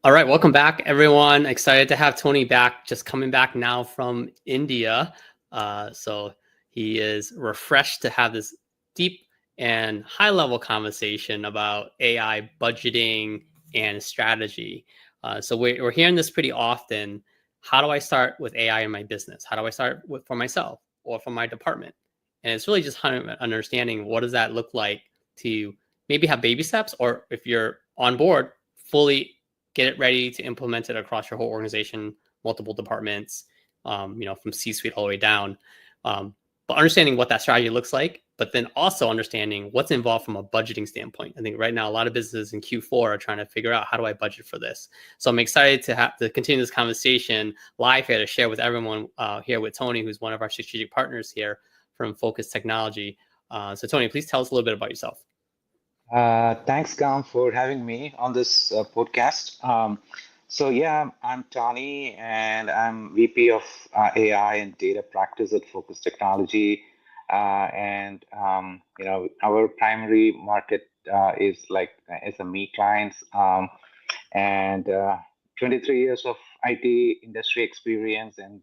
All right, welcome back, everyone. Excited to have Tony back, just coming back now from India. So he is refreshed to have this deep and high level conversation about AI budgeting and strategy. So we're hearing this pretty often. How do I start with AI in my business? How do I start for myself or for my department? And it's really just understanding what does that look like to maybe have baby steps, or if you're on board, fully get it ready to implement it across your whole organization, multiple departments, from C-suite all the way down. But understanding what that strategy looks like, but then also understanding what's involved from a budgeting standpoint. I think right now a lot of businesses in Q4 are trying to figure out, how do I budget for this? So I'm excited to have to continue this conversation live here to share with everyone here with Tony, who's one of our strategic partners here from Focus Technology. So Tony, please tell us a little bit about yourself. Thanks, Kham, for having me on this podcast. So I'm Tony, and I'm VP of AI and Data Practice at Focus Technology. Our primary market is like SME clients, and 23 years of IT industry experience, and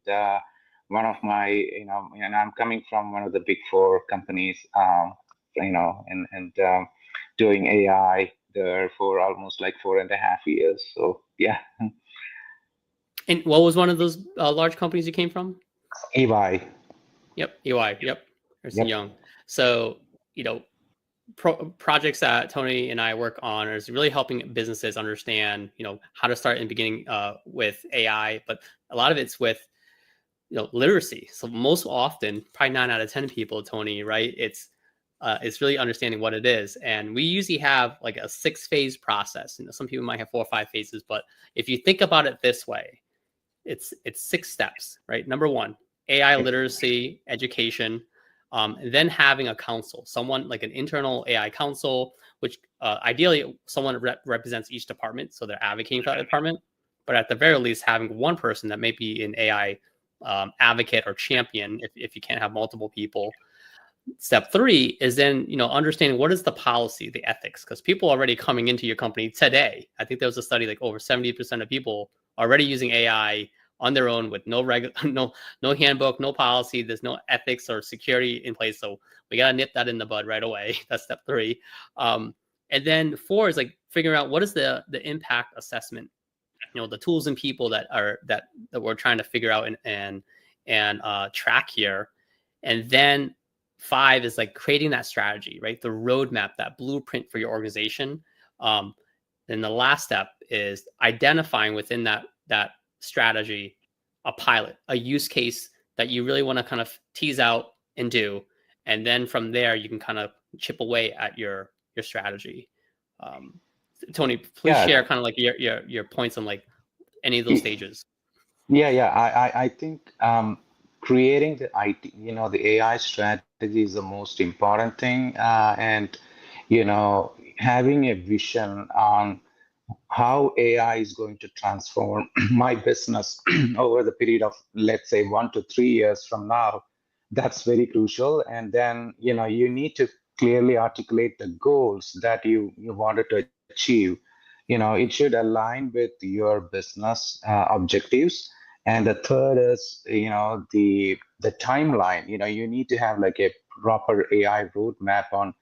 one of my, and I'm coming from one of the big four companies, doing AI there for almost like 4.5 years. So yeah, And what was one of those large companies you came from? EY. Yep, EY. Yep, Ernst and Yep. Young. So, you know, projects that Tony and I work on is really helping businesses understand, how to start in the beginning with AI, but a lot of it's with, literacy. So most often, probably 9 out of 10 people, Tony, right? It's really understanding what it is, and we usually have like a 6-phase process. Some people might have 4 or 5 phases, but if you think about it this way, it's 6 steps, right? Number one, AI Yep. literacy education, and then having a council, someone like an internal AI council, which ideally someone represents each department, so they're advocating for that department. But at the very least, having one person that may be an AI advocate or champion, if you can't have multiple people. Step 3 is then, understanding what is the policy, the ethics, because people are already coming into your company today. I think there was a study like over 70% of people already using AI on their own with no handbook, no policy. There's no ethics or security in place. So we got to nip that in the bud right away. That's step 3. And then 4 is like figuring out what is the impact assessment, the tools and people that we're trying to figure out and track here. And then 5 is like creating that strategy, right? The roadmap, that blueprint for your organization. Then the last step is identifying within that strategy a pilot, a use case that you really want to kind of tease out and do, and then from there you can kind of chip away at your strategy. Um, Tony, please Yeah. share kind of like your points on like any of those stages. Yeah. I think creating the IT, the AI strategy is the most important thing, and having a vision on how AI is going to transform my business over the period of, let's say, 1 to 3 years from now. That's very crucial. And then, you need to clearly articulate the goals that you wanted to achieve. It should align with your business objectives. And the third is, the timeline. You need to have like a proper AI roadmap on,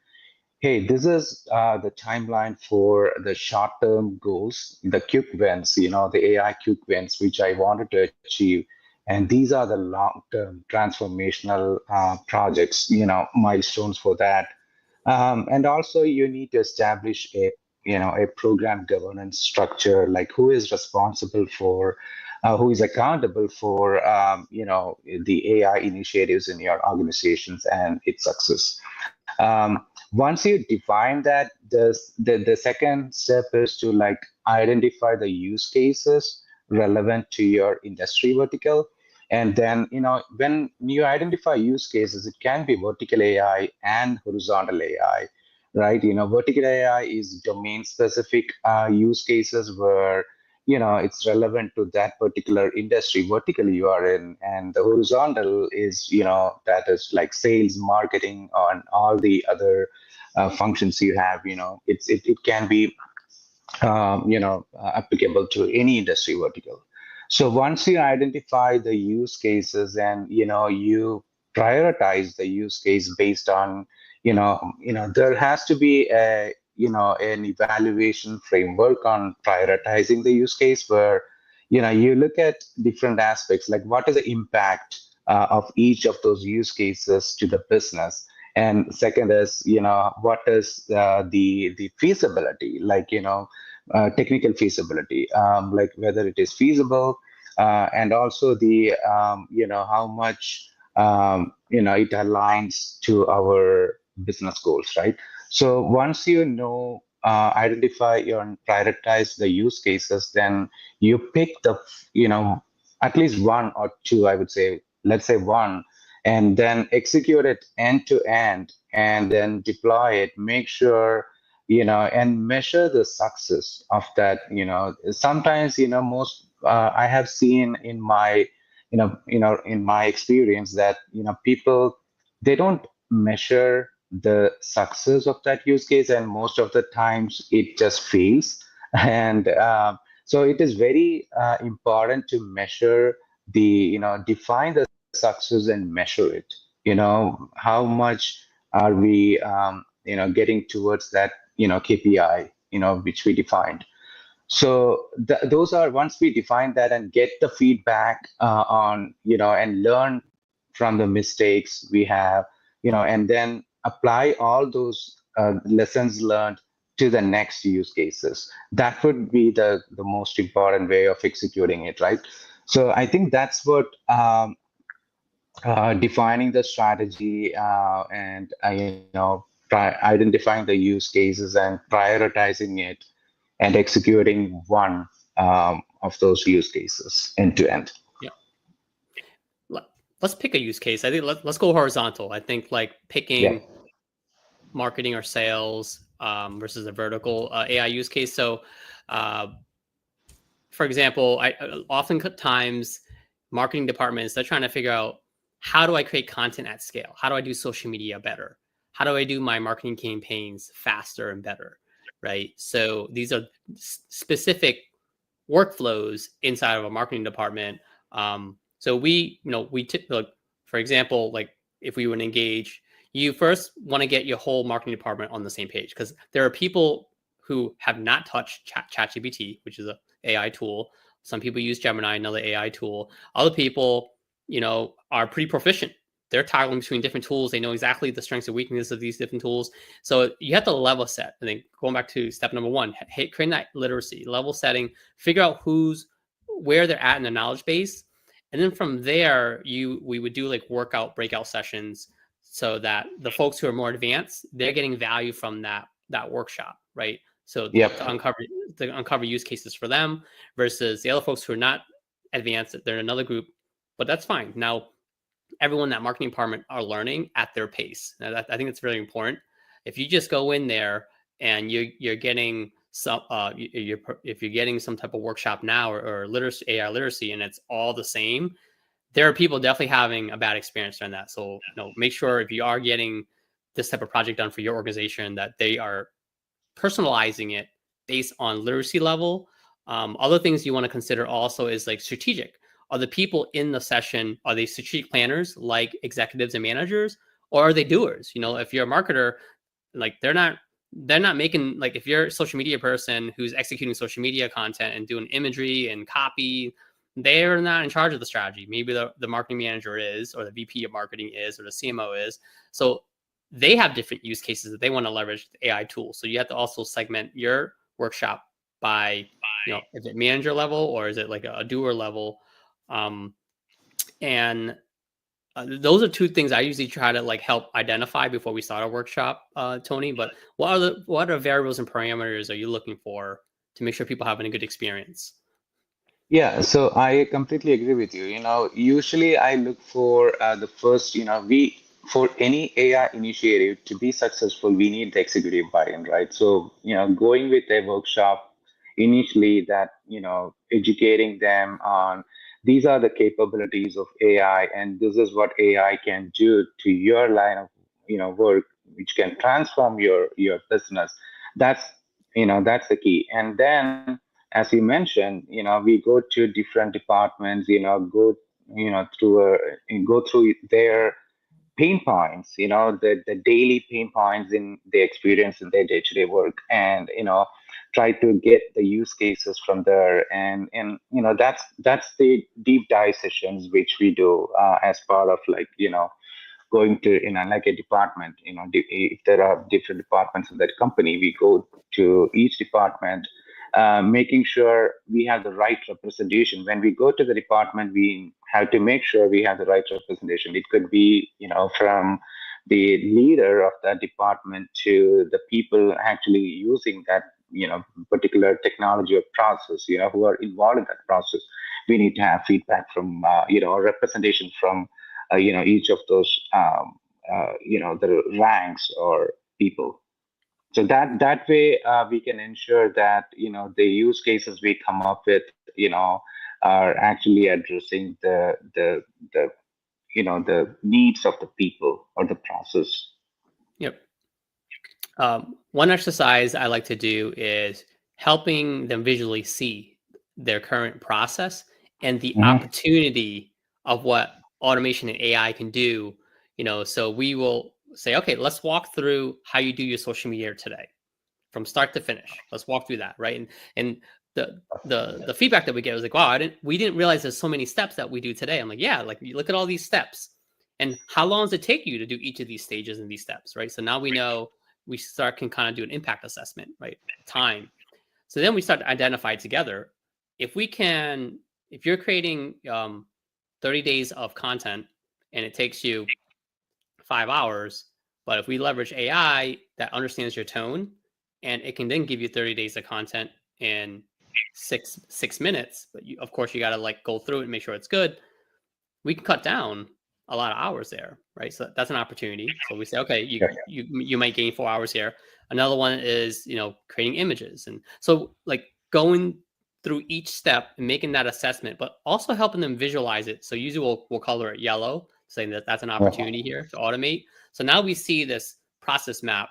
hey, this is the timeline for the short-term goals, the quick wins, the AI quick wins, which I wanted to achieve. And these are the long-term transformational projects, milestones for that. And also you need to establish a program governance structure, like who is responsible for, who is accountable for, the AI initiatives in your organizations and its success. Once you define that, the second step is to like identify the use cases relevant to your industry vertical. And then, when you identify use cases, it can be vertical AI and horizontal AI, right? Vertical AI is domain specific use cases where, it's relevant to that particular industry vertically you are in. And the horizontal is, that is like sales, marketing, and all the other functions you have. It can be applicable to any industry vertical. So once you identify the use cases and you prioritize the use case based on there has to be an evaluation framework on prioritizing the use case where you look at different aspects like what is the impact of each of those use cases to the business, and second is what is the feasibility, like technical feasibility, like whether it is feasible, and also the how much it aligns to our business goals, right? So once identify and prioritize the use cases, then you pick the at least one or two, I would say, let's say one, and then execute it end to end, and then deploy it, make sure and measure the success of that. Sometimes most I have seen in my in my experience that people, they don't measure the success of that use case, and most of the times it just fails. And so it is very important to measure the define the success and measure it. How much are we getting towards that KPI which we defined. So those are, once we define that and get the feedback on and learn from the mistakes we have, and then apply all those lessons learned to the next use cases, that would be the most important way of executing it, right? So I think that's what defining the strategy, and identifying the use cases and prioritizing it and executing one of those use cases end to end. Yeah. Let's pick a use case. I think let's go horizontal. I think like Yeah. picking marketing or sales versus a vertical AI use case. So, for example, I oftentimes marketing departments, they're trying to figure out, how do I create content at scale? How do I do social media better? How do I do my marketing campaigns faster and better? Right. So these are specific workflows inside of a marketing department. So like, for example, like if we would engage, you first want to get your whole marketing department on the same page, because there are people who have not touched ChatGPT, which is a AI tool. Some people use Gemini, another AI tool. Other people, are pretty proficient. They're toggling between different tools. They know exactly the strengths and weaknesses of these different tools. So you have to level set. I think going back to step number one, creating that literacy, level setting, figure out where they're at in the knowledge base. And then from there, we would do like breakout sessions, so that the folks who are more advanced, they're getting value from that workshop, right? So Yep. to uncover use cases for them, versus the other folks who are not advanced, they're in another group, but that's fine. Now, everyone in that marketing department are learning at their pace. Now, I think it's really important. If you just go in there and you're getting some, if you're getting some type of workshop now, or literacy, AI literacy, and it's all the same, there are people definitely having a bad experience during that. So, make sure if you are getting this type of project done for your organization, that they are personalizing it based on literacy level. Other things you want to consider also is like strategic. Are the people in the session, are they strategic planners like executives and managers, or are they doers? If you're a marketer, like they're not making, like if you're a social media person who's executing social media content and doing imagery and copy, they're not in charge of the strategy. Maybe the marketing manager is, or the VP of marketing is, or the CMO is. So they have different use cases that they want to leverage the AI tools. So you have to also segment your workshop by, is it manager level, or is it like a doer level? And those are two things I usually try to like help identify before we start a workshop, Tony. But what are variables and parameters are you looking for to make sure people having a good experience? Yeah, so I completely agree with you. Usually I look for the first, for any AI initiative to be successful, we need the executive buy-in, right? So, going with a workshop initially, that, educating them on these are the capabilities of AI, and this is what AI can do to your line of, work, which can transform your business. That's That's the key. And then, as you mentioned, we go to different departments, go through their pain points, the daily pain points in they experience in their day-to-day work, and try to get the use cases from there. And that's the deep dive sessions which we do as part of, like, going to, like a department, if there are different departments in that company, we go to each department, making sure we have the right representation. When we go to the department, we have to make sure we have the right representation. It could be, from the leader of that department to the people actually using that, particular technology or process, who are involved in that process. We need to have feedback from, or representation from, each of those, the ranks or people. So that way, we can ensure that, the use cases we come up with, are actually addressing the needs of the people or the process. Yep. One exercise I like to do is helping them visually see their current process and the Hmm. opportunity of what automation and AI can do. So we will say, okay, let's walk through how you do your social media today from start to finish. Let's walk through that, right? And the feedback that we get was like, wow, we didn't realize there's so many steps that we do today. I'm like, yeah, like you look at all these steps, and how long does it take you to do each of these stages and these steps, right? So now we know can kind of do an impact assessment, right? Time. So then we start to identify together if you're creating 30 days of content and it takes you 5 hours, but if we leverage AI that understands your tone and it can then give you 30 days of content in six minutes, but of course you got to like go through it and make sure it's good. We can cut down a lot of hours there, right? So that's an opportunity. So we say, okay, you might gain 4 hours here. Another one is creating images, and so like going through each step and making that assessment, but also helping them visualize it. So usually we'll color it yellow, saying that that's an opportunity here to automate. So now we see this process map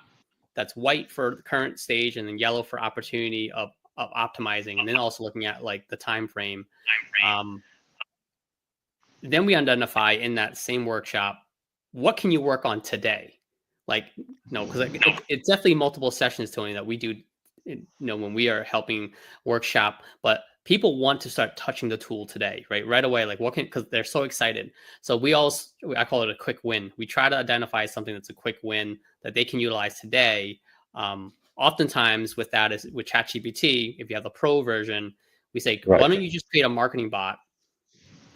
that's white for the current stage and then yellow for opportunity of optimizing, and then also looking at like the time frame. Then we identify in that same workshop, what can you work on today? Like, no, because it's definitely multiple sessions, Tony, that we do, when we are helping workshop, but people want to start touching the tool today, right away. Like because they're so excited. So I call it a quick win. We try to identify something that's a quick win that they can utilize today. Oftentimes with that is with ChatGPT, if you have the pro version, we say, Right. why don't you just create a marketing bot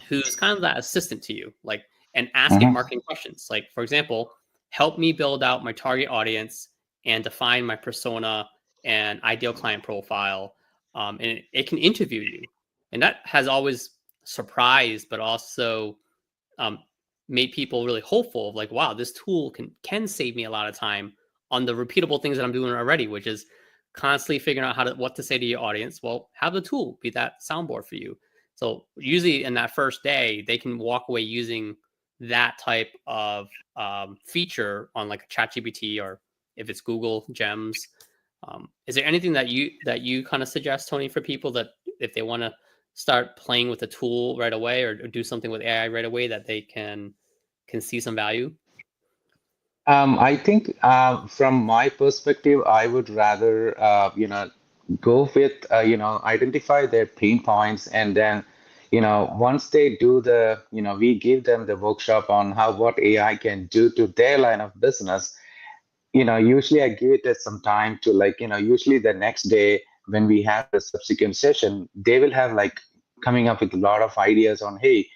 who's kind of that assistant to you, like, and ask it Hmm. marketing questions. Like, for example, help me build out my target audience and define my persona and ideal client profile. And it can interview you. And that has always surprised, but also um, made people really hopeful of like, wow, this tool can save me a lot of time on the repeatable things that I'm doing already, which is constantly figuring out what to say to your audience. Well, have the tool be that soundboard for you. So usually in that first day, they can walk away using that type of feature on like a ChatGPT, or if it's Google Gems. Is there anything that you kind of suggest, Tony, for people that if they want to start playing with the tool right away, or do something with AI right away, that they can see some value? I think, from my perspective, I would rather, go with, identify their pain points, and then, once they do we give them the workshop on what AI can do to their line of business. Usually I give it some time to, like, usually the next day when we have the subsequent session, they will have, like, coming up with a lot of ideas on, hey,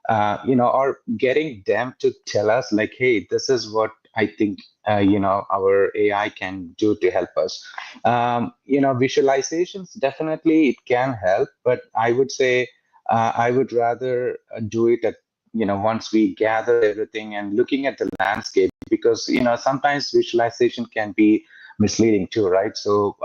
or getting them to tell us, like, hey, this is what I think, our AI can do to help us. Visualizations, definitely it can help, but I would say, I would rather do it at, once we gather everything and looking at the landscape, because sometimes visualization can be misleading too, right? So,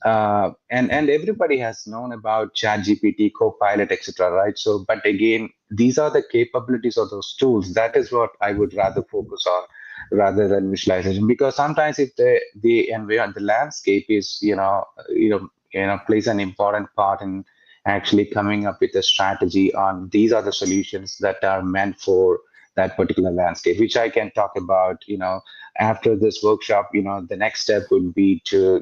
and everybody has known about ChatGPT, Copilot, etc., right? So, but again, these are the capabilities of those tools. That is what I would rather focus on. rather than visualization. Because sometimes if the environment, the landscape is, plays an important part in actually coming up with a strategy on these are the solutions that are meant for that particular landscape, which I can talk about, after this workshop. The next step would be to,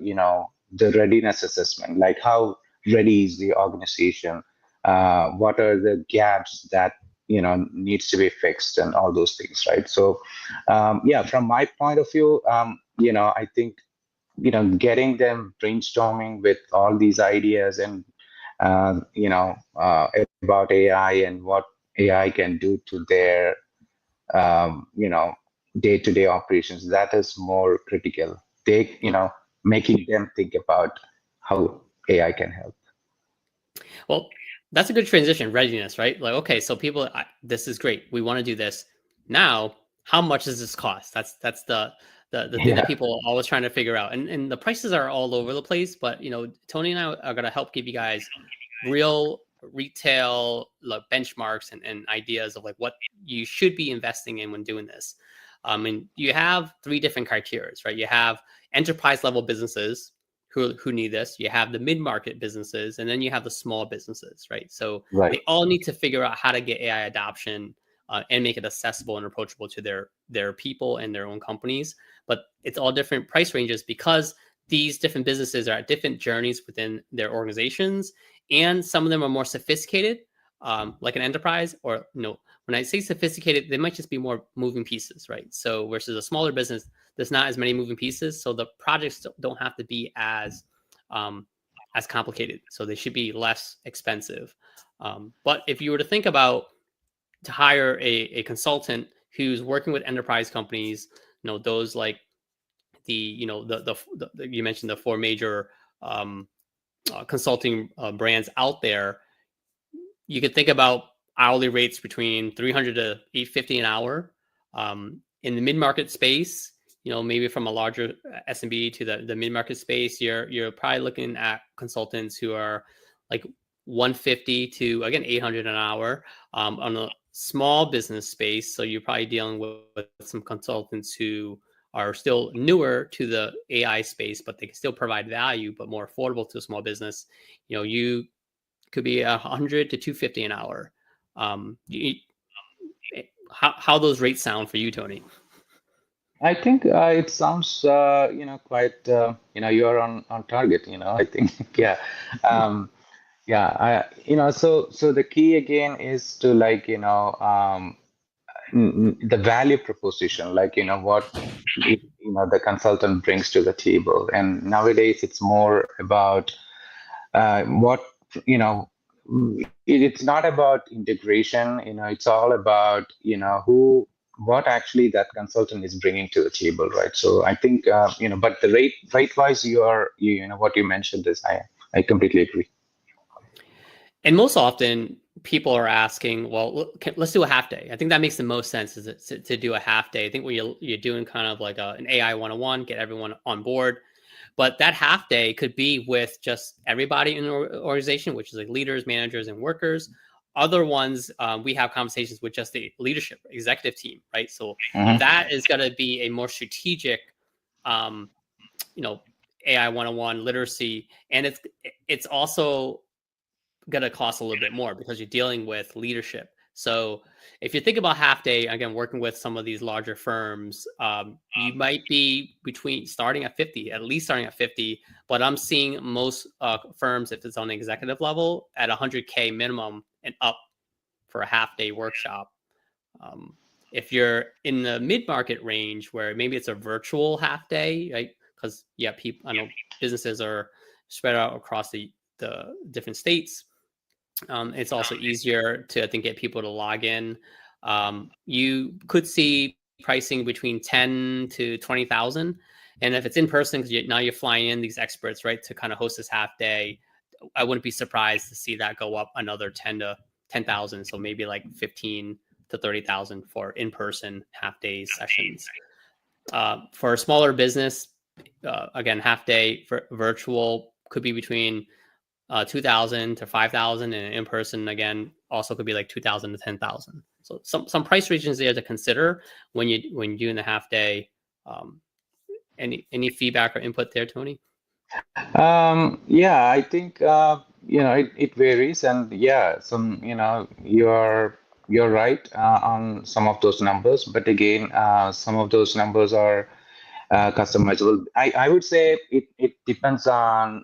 the readiness assessment, like how ready is the organization, what are the gaps that needs to be fixed, and all those things, right? So yeah, from my point of view, I think getting them brainstorming with all these ideas, and about AI and what AI can do to their day-to-day operations, that is more critical. Making them think about how AI can help. Well, that's a good transition, readiness, right? Like, okay, so people, this is great. We want to do this. Now, how much does this cost? That's the thing that Yeah. people are always trying to figure out. And the prices are all over the place, but Tony and I are gonna help give you guys real retail like benchmarks and ideas of like what you should be investing in when doing this. And you have three different criteria, right? You have enterprise level businesses who need this. You have the mid-market businesses, and then you have the small businesses, right? So Right. they all need to figure out how to get AI adoption and make it accessible and approachable to their people and their own companies. But it's all different price ranges because these different businesses are at different journeys within their organizations, and some of them are more sophisticated, like an enterprise, or when I say sophisticated, they might just be more moving pieces, right? So versus a smaller business, there's not as many moving pieces, so the projects don't have to be um, as complicated. So they should be less expensive. But if you were to think about to hire a consultant who's working with enterprise companies, those like the you mentioned the four major consulting brands out there, you could think about hourly rates between 300 to 850 an hour. In the mid-market space, maybe from a larger SMB to the mid-market space, you're probably looking at consultants who are like 150 to again 800 an hour. On a small business space, so you're probably dealing with some consultants who are still newer to the AI space, but they can still provide value, but more affordable to a small business. You could be 100 to 250 an hour. How those rates sound for you, Tony? I think it sounds, quite, you're on target, I think. Yeah. Um, yeah. So the key again is to, like, the value proposition, like, what, the consultant brings to the table. And nowadays it's more about what, you know, it's not about integration, it's all about, what actually that consultant is bringing to the table, right? So I think, but the rate wise, what you mentioned is, I completely agree. And most often people are asking, well, let's do a half day. I think that makes the most sense is to do a half day. I think when you're doing kind of like an AI 101, get everyone on board. But that half day could be with just everybody in the organization, which is like leaders, managers, and workers. Other ones, we have conversations with just the leadership, executive team, right? So Hmm. that is going to be a more strategic, um, you know, AI 101 literacy, and it's also going to cost a little bit more because you're dealing with leadership. So if you think about half day, again, working with some of these larger firms, you might be between starting at 50, at least starting at 50. But I'm seeing most firms, if it's on the executive level, at 100K minimum and up for a half day workshop. Um, if you're in the mid-market range where maybe it's a virtual half day, right? Because people, I know businesses are spread out across the different states. It's also easier to, I think, get people to log in. You could see pricing between 10 to 20,000. And if it's in person, because now you're flying in these experts, right, to kind of host this half day, I wouldn't be surprised to see that go up another 10 to 10,000. So maybe like 15 to 30,000 for in-person half day sessions. For a smaller business, again, half day for virtual could be between 2,000 to 5,000, and in person again also could be like 2,000 to 10,000. So some price regions there to consider when you're doing the half day. Um, any feedback or input there, Tony? Yeah, I think it varies, and yeah, you're right on some of those numbers, but again, some of those numbers are customizable. I would say it depends on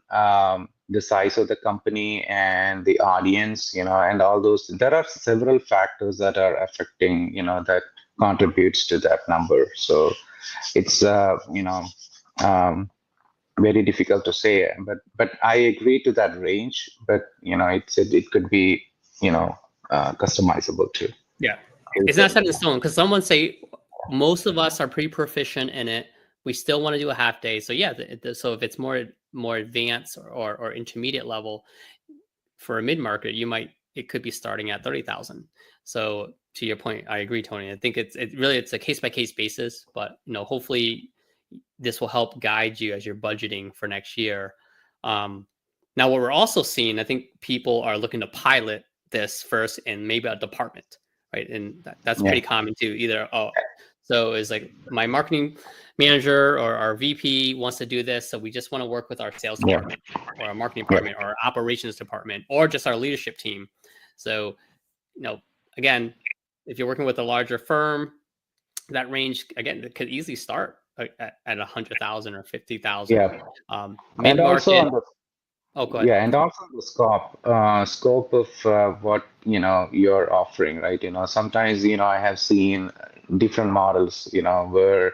the size of the company and the audience, and all those. There are several factors that are affecting, that contributes to that number. So it's um, very difficult to say, but I agree to that range. But it could be customizable too. Yeah, it's not set in stone because someone say most of us are pretty proficient in it. We still want to do a half day, so yeah. So if it's more advanced or intermediate level for a mid market, it could be starting at 30,000. So to your point, I agree, Tony. I think it's a case by case basis, but hopefully this will help guide you as you're budgeting for next year. Now, what we're also seeing, I think people are looking to pilot this first in maybe a department, right? And that's Yeah. pretty common too. Either so it's like my marketing manager or our VP wants to do this, so we just want to work with our sales department or our marketing department or our operations department or just our leadership team. So, again, if you're working with a larger firm, that range again could easily start at 100,000 or 50,000. Yeah. Mid And also market. on the Oh, go ahead. Yeah, and also the scope of what you're offering, right? Sometimes I have seen different models, where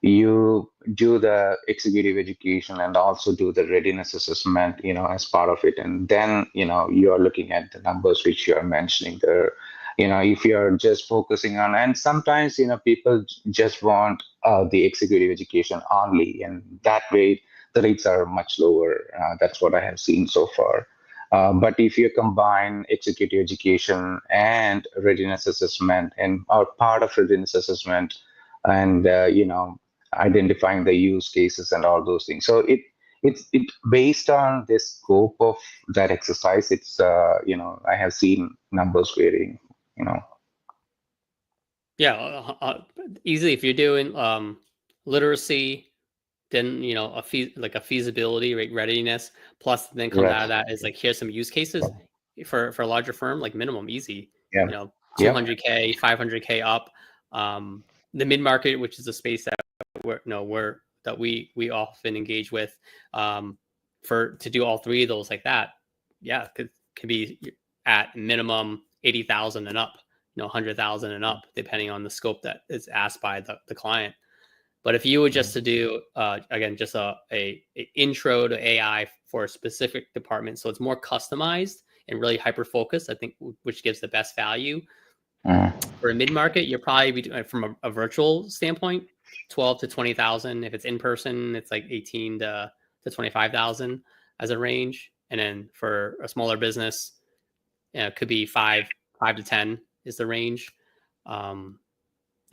you do the executive education and also do the readiness assessment, as part of it, and then you are looking at the numbers which you are mentioning there. If you're just focusing on, and sometimes people just want the executive education only, and that way the rates are much lower. That's what I have seen so far. But if you combine executive education and readiness assessment, and or part of readiness assessment, and identifying the use cases and all those things, so it based on the scope of that exercise. It's I have seen numbers varying. You know. Yeah, easily if you're doing literacy, then like a feasibility, right, readiness, plus then comes out of Right. that is like here's some use cases for a larger firm, like minimum easy, Yeah. Yep. 200K, 500K up. Um, the mid market, which is a space that we often engage with, for to do all three of those like that, yeah, could be at minimum 80,000 and up, 100,000 and up, depending on the scope that is asked by the client. But if you were just to do again just a intro to AI for a specific department, so it's more customized and really hyper focused, I think, which gives the best value for a mid market. You're probably from a virtual standpoint, 12 to 20,000. If it's in person, it's like 18 to 25,000 as a range. And then for a smaller business, it could be 5 to 10 is the range.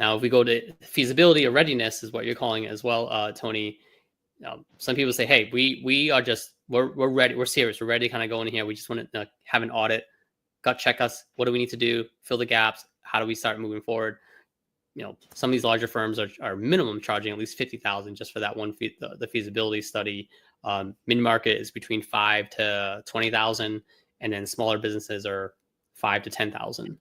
Now, if we go to feasibility or readiness, is what you're calling it as well, Tony. Some people say, "Hey, we are just we're ready, we're serious, we're ready to kind of go in here. We just want to have an audit, gut check us. What do we need to do? Fill the gaps. How do we start moving forward?" Some of these larger firms are minimum charging at least 50,000 just for that one the feasibility study. Mid market is between 5 to 20,000, and then smaller businesses are 5 to 10,000.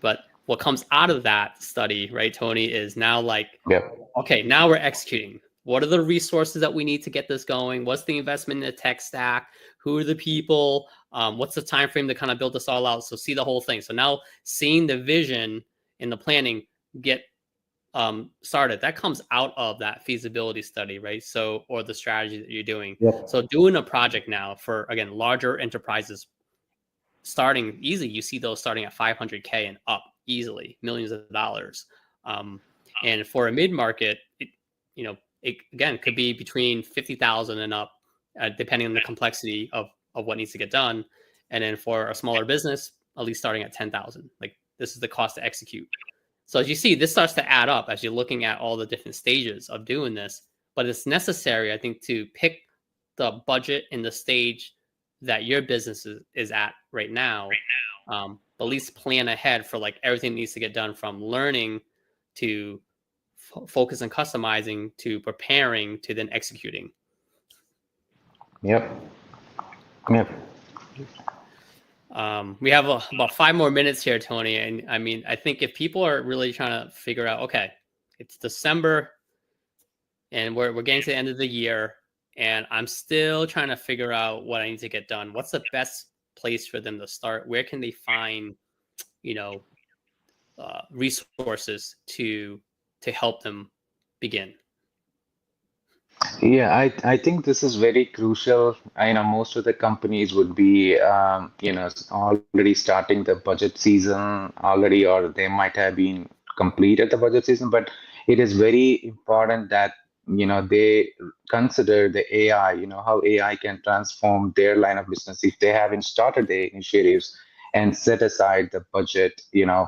But what comes out of that study, right, Tony, is now like, Yep. okay, now we're executing. What are the resources that we need to get this going? What's the investment in the tech stack? Who are the people? What's the time frame to kind of build this all out? So see the whole thing. So now seeing the vision and the planning get started, that comes out of that feasibility study, right? So, or the strategy that you're doing. Yep. So doing a project now for, again, larger enterprises, starting easy, you see those starting at 500K and up easily, millions of dollars. And for a mid market, it again could be between 50,000 and up, depending on the complexity of what needs to get done. And then for a smaller business, at least starting at 10,000. Like, this is the cost to execute. So as you see, this starts to add up as you're looking at all the different stages of doing this. But it's necessary, I think, to pick the budget and the stage that your business is at right now, but at least plan ahead for like everything that needs to get done, from learning to focus on customizing to preparing to then executing. Yep. Yep. We have about 5 more minutes here, Tony. And I mean, I think if people are really trying to figure out, okay, it's December and we're getting to the end of the year, and I'm still trying to figure out what I need to get done. What's the best place for them to start? Where can they find, resources to help them begin? Yeah, I think this is very crucial. Most of the companies would be, already starting the budget season already, or they might have been completed the budget season. But it is very important that, they consider the AI, how AI can transform their line of business if they haven't started the initiatives and set aside the budget,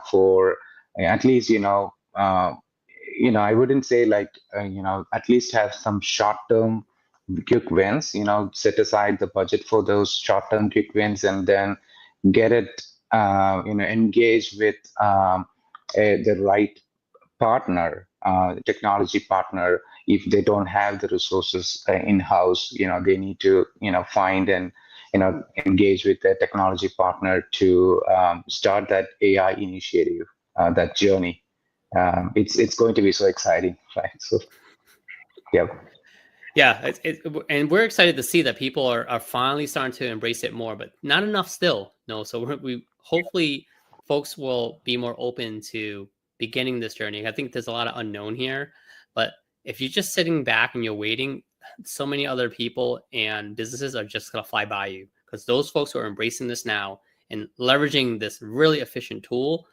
for at least, I wouldn't say like, at least have some short-term quick wins, set aside the budget for those short-term quick wins and then get it, engage with the right partner, technology partner. If they don't have the resources in-house, they need to, find and, engage with their technology partner to start that AI initiative, that journey. It's going to be so exciting, right? So, yeah. Yeah, and we're excited to see that people are finally starting to embrace it more, but not enough still. No, so we hopefully folks will be more open to beginning this journey. I think there's a lot of unknown here, but if you're just sitting back and you're waiting, so many other people and businesses are just gonna fly by you, because those folks who are embracing this now and leveraging this really efficient tool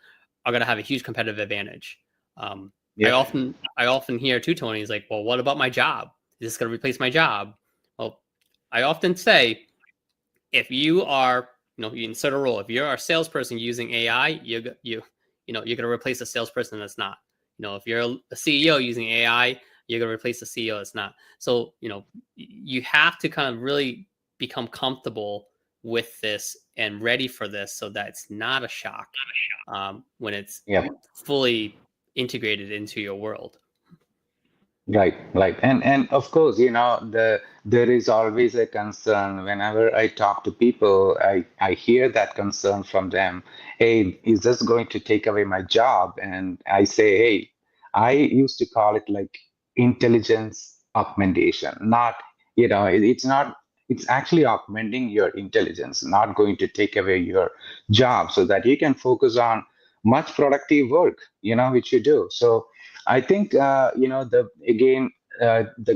are gonna have a huge competitive advantage. I Yeah. often hear too, Tony, is like, well, what about my job? Is this going to replace my job? Well, I often say, if you are, you insert a role. If you're a salesperson using AI, you're going to replace a salesperson that's not. If you're a CEO using AI, you're going to replace a CEO that's not. So, you have to kind of really become comfortable with this and ready for this, so that it's not a shock when it's Yeah. fully integrated into your world. Right, right. And of course, there is always a concern whenever I talk to people, I hear that concern from them. Hey, is this going to take away my job? And I say, hey, I used to call it like intelligence augmentation. Not, it's not, it's actually augmenting your intelligence, not going to take away your job so that you can focus on much productive work, which you do. So I think the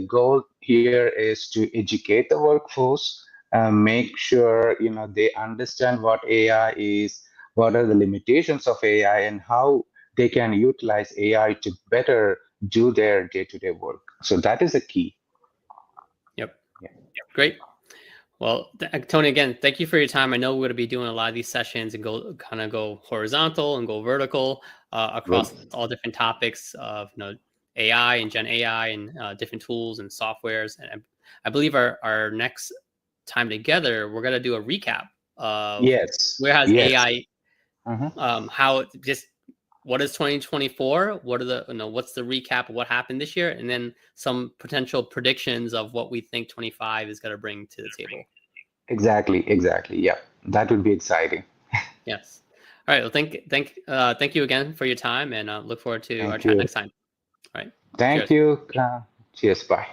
goal here is to educate the workforce, make sure they understand what AI is, what are the limitations of AI, and how they can utilize AI to better do their day-to-day work. So that is the key. Yep. Yeah. Great. Well, Tony, again, thank you for your time. I know we're going to be doing a lot of these sessions and go horizontal and go vertical across all different topics of AI and Gen AI and different tools and softwares. And I believe our next time together, we're going to do a recap of Yes. where has Yes. AI, Mhm. how just what is 2024? What are what's the recap of what happened this year, and then some potential predictions of what we think 25 is going to bring to the table. Exactly. Exactly. Yeah, that would be exciting. Yes. All right. Well, thank you again for your time, and look forward to our Thank chat you. next time. All right. Thank Cheers. you. Cheers. Bye.